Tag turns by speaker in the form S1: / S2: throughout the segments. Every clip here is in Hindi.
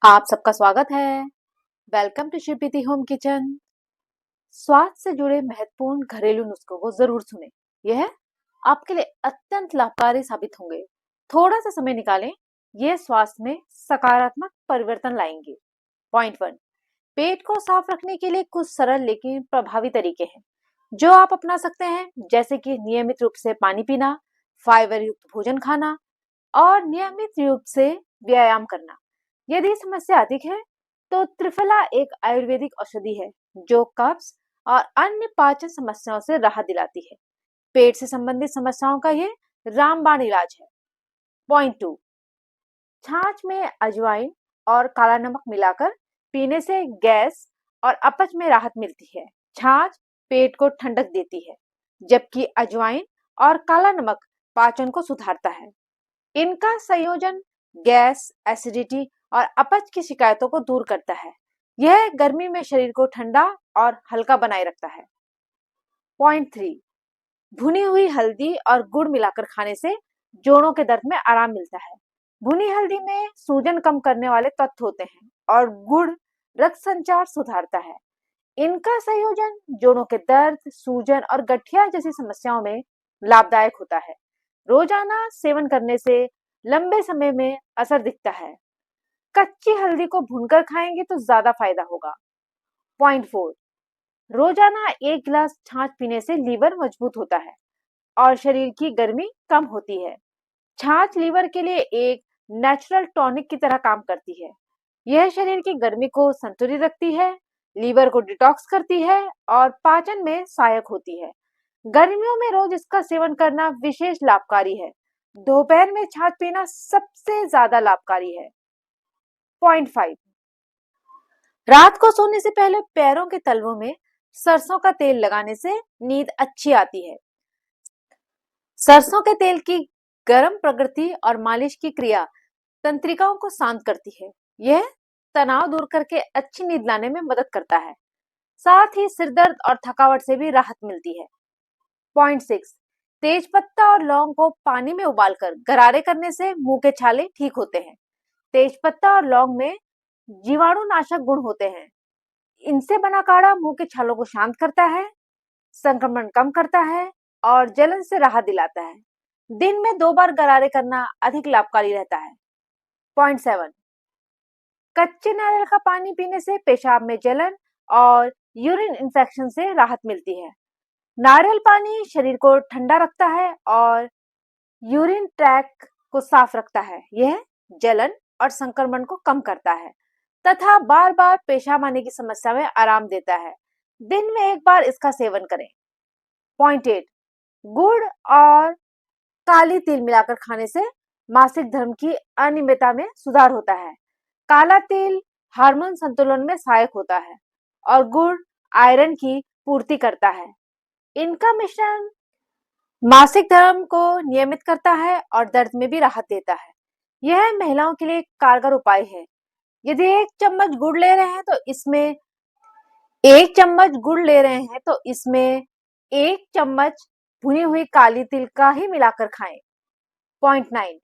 S1: आप सबका स्वागत है। Welcome to Shilpiti home kitchen. स्वास्थ्य से जुड़े महत्वपूर्ण घरेलू नुस्खों को जरूर सुने। यह आपके लिए अत्यंत लाभकारी साबित होंगे। थोड़ा सा समय निकालें, ये स्वास्थ्य में सकारात्मक परिवर्तन लाएंगे। पॉइंट 1, पेट को साफ रखने के लिए कुछ सरल लेकिन प्रभावी तरीके हैं जो आप अपना सकते हैं, जैसे कि नियमित रूप से पानी पीना, फाइबर युक्त भोजन खाना और नियमित रूप से व्यायाम करना। यदि समस्या अधिक है तो त्रिफला एक आयुर्वेदिक औषधि है जो कब्ज और अन्य पाचन समस्याओं से राहत दिलाती है। पेट से संबंधित समस्याओं का ये रामबाण इलाज है। पॉइंट 2, छाछ में अजवाइन और काला नमक मिलाकर पीने से गैस और अपच में राहत मिलती है। छाछ पेट को ठंडक देती है, जबकि अजवाइन और काला नमक पाचन को सुधारता है। इनका संयोजन गैस, एसिडिटी और अपच की शिकायतों को दूर करता है। यह गर्मी में शरीर को ठंडा और हल्का बनाए रखता है। पॉइंट 3, भुनी हुई हल्दी और गुड़ मिलाकर खाने से जोड़ों के दर्द में आराम मिलता है। भुनी हल्दी में सूजन कम करने वाले तत्व होते हैं और गुड़ रक्त संचार सुधारता है। इनका संयोजन जोड़ों के दर्द, सूजन और गठिया जैसी समस्याओं में लाभदायक होता है। रोजाना सेवन करने से लंबे समय में असर दिखता है। कच्ची हल्दी को भूनकर खाएंगे तो ज्यादा फायदा होगा। पॉइंट 4, रोजाना 1 गिलास छाछ पीने से लीवर मजबूत होता है और शरीर की गर्मी कम होती है। छाछ लीवर के लिए एक नेचुरल टॉनिक की तरह काम करती है। यह शरीर की गर्मी को संतुलित रखती है, लीवर को डिटॉक्स करती है और पाचन में सहायक होती है। गर्मियों में रोज इसका सेवन करना विशेष लाभकारी है। दोपहर में छाछ पीना सबसे ज्यादा लाभकारी है। पॉइंट 5, रात को सोने से पहले पैरों के तलवों में सरसों का तेल लगाने से नींद अच्छी आती है। सरसों के तेल की गर्म प्रकृति और मालिश की क्रिया तंत्रिकाओं को शांत करती है। यह तनाव दूर करके अच्छी नींद लाने में मदद करता है। साथ ही सिर दर्द और थकावट से भी राहत मिलती है। पॉइंट 6, तेज पत्ता और लौंग को पानी में उबालकर गरारे करने से मुंह के छाले ठीक होते हैं। तेज पत्ता और लौंग में जीवाणुनाशक गुण होते हैं। इनसे बना काढ़ा मुंह के छालों को शांत करता है, संक्रमण कम करता है और जलन से राहत दिलाता है। दिन में 2 बार गरारे करना अधिक लाभकारी रहता है। पॉइंट 7, कच्चे नारियल का पानी पीने से पेशाब में जलन और यूरिन इन्फेक्शन से राहत मिलती है। नारियल पानी शरीर को ठंडा रखता है और यूरिन ट्रैक को साफ रखता है। यह जलन और संक्रमण को कम करता है तथा बार बार पेशाब आने की समस्या में आराम देता है। दिन में 1 बार इसका सेवन करें। पॉइंट 8, गुड़ और काली तिल मिलाकर खाने से मासिक धर्म की अनियमितता में सुधार होता है। काला तिल हार्मोन संतुलन में सहायक होता है और गुड़ आयरन की पूर्ति करता है। इनका मिश्रण मासिक धर्म को नियमित करता है और दर्द में भी राहत देता है। यह महिलाओं के लिए एक कारगर उपाय है। यदि 1 चम्मच गुड़ ले रहे हैं तो इसमें 1 चम्मच भुनी हुई काली तिल का ही मिलाकर खाएं। पॉइंट 9,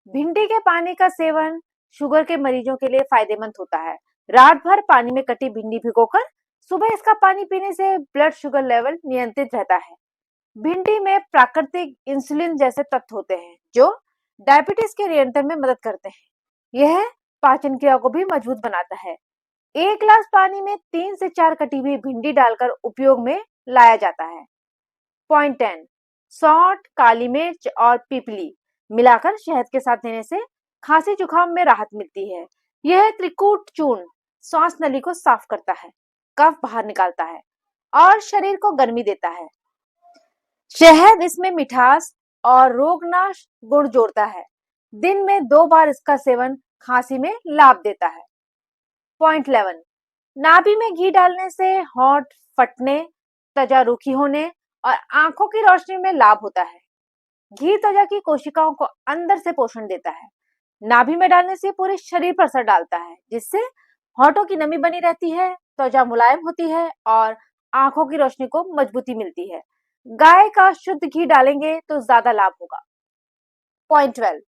S1: भिंडी के पानी का सेवन शुगर के मरीजों के लिए फायदेमंद होता है। रात भर पानी में कटी भिंडी भिगोकर सुबह इसका पानी पीने से ब्लड शुगर लेवल नियंत्रित रहता है। भिंडी में प्राकृतिक इंसुलिन जैसे तत्व होते हैं जो डायबिटीज के नियंत्रण में मदद करते हैं। यह पाचन क्रिया को भी मजबूत बनाता है। 1 गिलास पानी में 3 से 4 कटी हुई भिंडी डालकर उपयोग में लाया जाता है। पॉइंट 10, सौंठ, काली मिर्च और पीपली मिलाकर शहद के साथ लेने से खांसी जुकाम में राहत मिलती है। यह त्रिकूट चूर्ण श्वास नली को साफ करता है, कफ बाहर निकालता है और शरीर को गर्मी देता है। शहद इसमें मिठास और रोगनाश गुण जोड़ता है। दिन में 2 बार इसका सेवन खांसी में लाभ देता है। पॉइंट 11, नाभि में घी डालने से होंठ फटने, त्वचा रूखी होने और आंखों की रोशनी में लाभ होता है। घी त्वचा की कोशिकाओं को अंदर से पोषण देता है। नाभि में डालने से पूरे शरीर पर असर डालता है, जिससे होठों की नमी बनी रहती है, त्वचा मुलायम होती है और आंखों की रोशनी को मजबूती मिलती है। गाय का शुद्ध घी डालेंगे तो ज्यादा लाभ होगा। पॉइंट 12,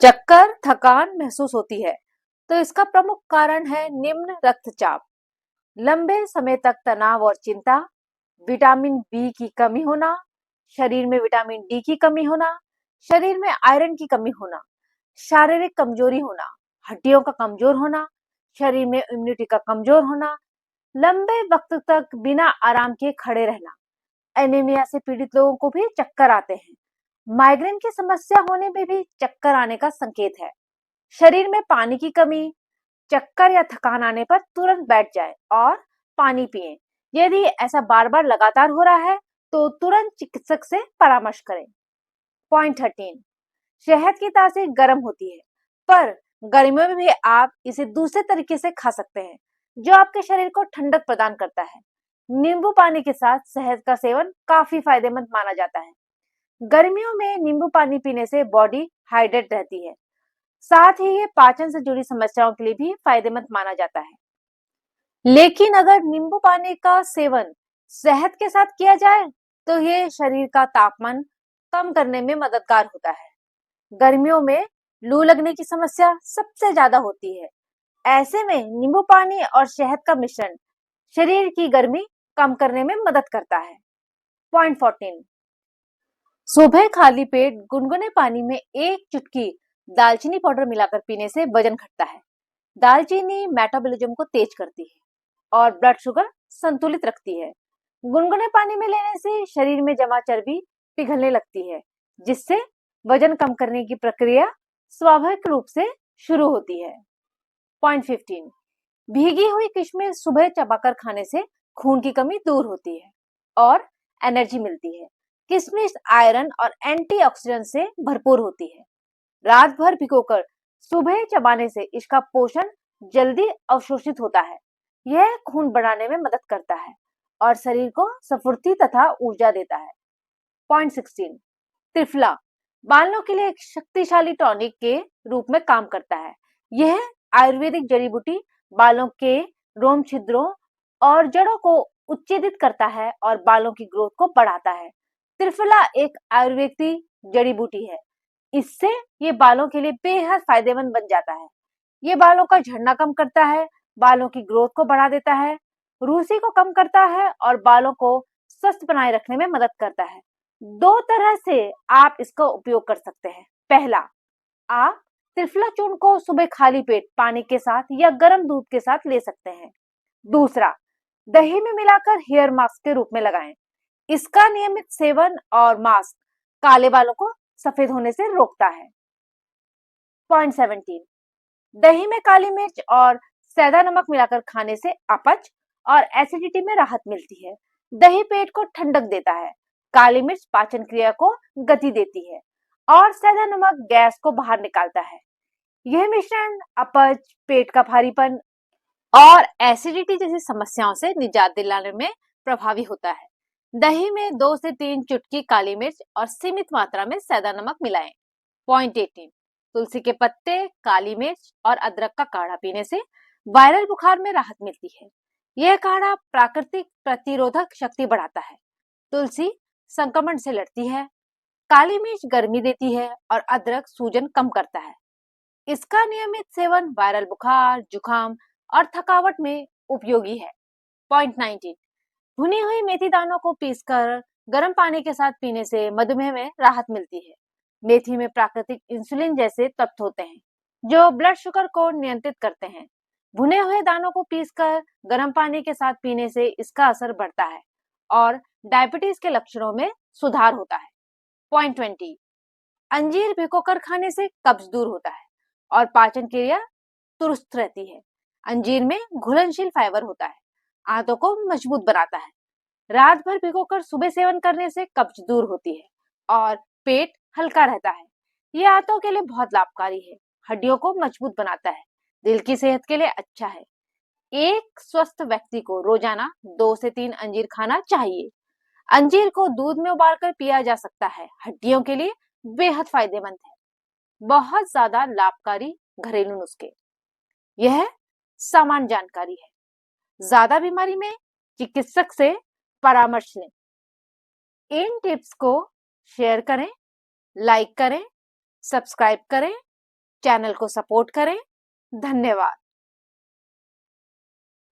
S1: चक्कर, थकान महसूस होती है तो इसका प्रमुख कारण है निम्न रक्तचाप, लंबे समय तक तनाव और चिंता, विटामिन बी की कमी होना, शरीर में विटामिन डी की कमी होना, शरीर में आयरन की कमी होना, शारीरिक कमजोरी होना, हड्डियों का कमजोर होना, शरीर में इम्यूनिटी का कमजोर होना, लंबे वक्त तक बिना आराम के खड़े रहना। एनीमिया से पीड़ित लोगों को भी चक्कर आते हैं। माइग्रेन की समस्या होने में भी चक्कर आने का संकेत है। शरीर में पानी की कमी, चक्कर या थकान आने पर तुरंत बैठ जाएं और पानी पिएं। यदि ऐसा बार बार लगातार हो रहा है तो तुरंत चिकित्सक से परामर्श करें। पॉइंट 13, शहद की तासीर गर्म होती है, पर गर्मियों में भी आप इसे दूसरे तरीके से खा सकते हैं जो आपके शरीर को ठंडक प्रदान करता है। नींबू पानी के साथ शहद का सेवन काफी फायदेमंद माना जाता है। गर्मियों में नींबू पानी पीने से बॉडी हाइड्रेट रहती है। साथ ही ये पाचन से जुड़ी समस्याओं के लिए भी फायदेमंद माना जाता है। लेकिन अगर नींबू पानी का सेवन शहद के साथ किया जाए तो ये शरीर का तापमान कम करने में मददगार होता है। गर्मियों में लू लगने की समस्या सबसे ज्यादा होती है। ऐसे में नींबू पानी और शहद का मिश्रण शरीर की गर्मी कम करने में मदद करता है। पॉइंट 14, सुबह खाली पेट गुनगुने पानी में एक चुटकी दालचीनी पाउडर मिलाकर पीने से वजन घटता है। दालचीनी मेटाबॉलिज्म को तेज करती है और ब्लड शुगर संतुलित रखती है। गुनगुने पानी में लेने से शरीर में जमा चर्बी पिघलने लगती है, जिससे वजन कम करने की प्रक्रिया स्वाभाविक रूप से शुरू होती है। पॉइंट 15, भीगी हुई किशमिश सुबह चबाकर खाने से खून की कमी दूर होती है और एनर्जी मिलती है। किशमिश आयरन और एंटीऑक्सीडेंट से भरपूर होती है। रात भर भिगोकर सुबह चबाने से इसका पोषण जल्दी अवशोषित होता है। यह खून बढ़ाने में मदद करता है और शरीर को स्फूर्ति तथा ऊर्जा देता है। पॉइंट 16, त्रिफला बालों के लिए एक शक्तिशाली टॉनिक के रूप में काम करता है। यह आयुर्वेदिक जड़ी बूटी बालों के रोम छिद्रों और जड़ों को उच्छेदित करता है और बालों की ग्रोथ को बढ़ाता है। त्रिफला एक आयुर्वेदिक जड़ी बूटी है। इससे ये बालों के लिए बेहद फायदेमंद बन जाता है। ये बालों का झड़ना कम करता है, बालों की ग्रोथ को बढ़ा देता है, रूसी को कम करता है और बालों को स्वस्थ बनाए रखने में मदद करता है। दो तरह से आप इसका उपयोग कर सकते हैं। पहला, आप त्रिफला चूर्ण को सुबह खाली पेट पानी के साथ या गर्म दूध के साथ ले सकते हैं। दूसरा, दही में मिलाकर हेयर मास्क के रूप में लगाएं। इसका नियमित सेवन और मास्क काले बालों को सफेद होने से रोकता है। पॉइंट 17, दही में काली मिर्च और सैदा नमक मिलाकर खाने से अपच और एसिडिटी में राहत मिलती है। दही पेट को ठंडक देता है, काली मिर्च पाचन क्रिया को गति देती है और सैदा नमक गैस को बाहर निकालता है। यह मिश्रण अपच, पेट का भारीपन और एसिडिटी जैसी समस्याओं से निजात दिलाने में प्रभावी होता है। दही में 2 से 3 चुटकी काली मिर्च और सीमित मात्रा में सैदा नमक मिलाएं। पॉइंट 18, तुलसी के पत्ते, काली मिर्च और अदरक का काढ़ा पीने से वायरल बुखार में राहत मिलती है। यह काढ़ा प्राकृतिक प्रतिरोधक शक्ति बढ़ाता है। तुलसी संक्रमण से लड़ती है, काली मिर्च गर्मी देती है और अदरक सूजन कम करता है। इसका नियमित सेवन वायरल बुखार, जुकाम और थकावट में उपयोगी है। पॉइंट 19, भुनी हुई मेथी दानों को पीसकर गर्म पानी के साथ पीने से मधुमेह में राहत मिलती है। मेथी में प्राकृतिक इंसुलिन जैसे तत्व होते हैं जो ब्लड शुगर को नियंत्रित करते हैं। भुने हुए दानों को पीसकर गर्म पानी के साथ पीने से इसका असर बढ़ता है और डायबिटीज के लक्षणों में सुधार होता है। पॉइंट 20, अंजीर भिगोकर खाने से कब्ज दूर होता है और पाचन क्रिया दुरुस्त रहती है। अंजीर में घुलनशील फाइबर होता है, आंतों को मजबूत बनाता है। रात भर भिगोकर सुबह सेवन करने से कब्ज दूर होती है और पेट हल्का रहता है। ये आंतों के लिए बहुत लाभकारी है, हड्डियों को मजबूत बनाता है, दिल की सेहत के लिए अच्छा है। एक स्वस्थ व्यक्ति को रोजाना 2 से 3 अंजीर खाना चाहिए। अंजीर को दूध में उबालकर पिया जा सकता है, हड्डियों के लिए बेहद फायदेमंद है। बहुत ज्यादा लाभकारी घरेलू नुस्खे, यह सामान्य जानकारी है। ज्यादा बीमारी में चिकित्सक से परामर्श लें। इन टिप्स को शेयर करें, लाइक करें, सब्सक्राइब करें, चैनल को सपोर्ट करें धन्यवाद।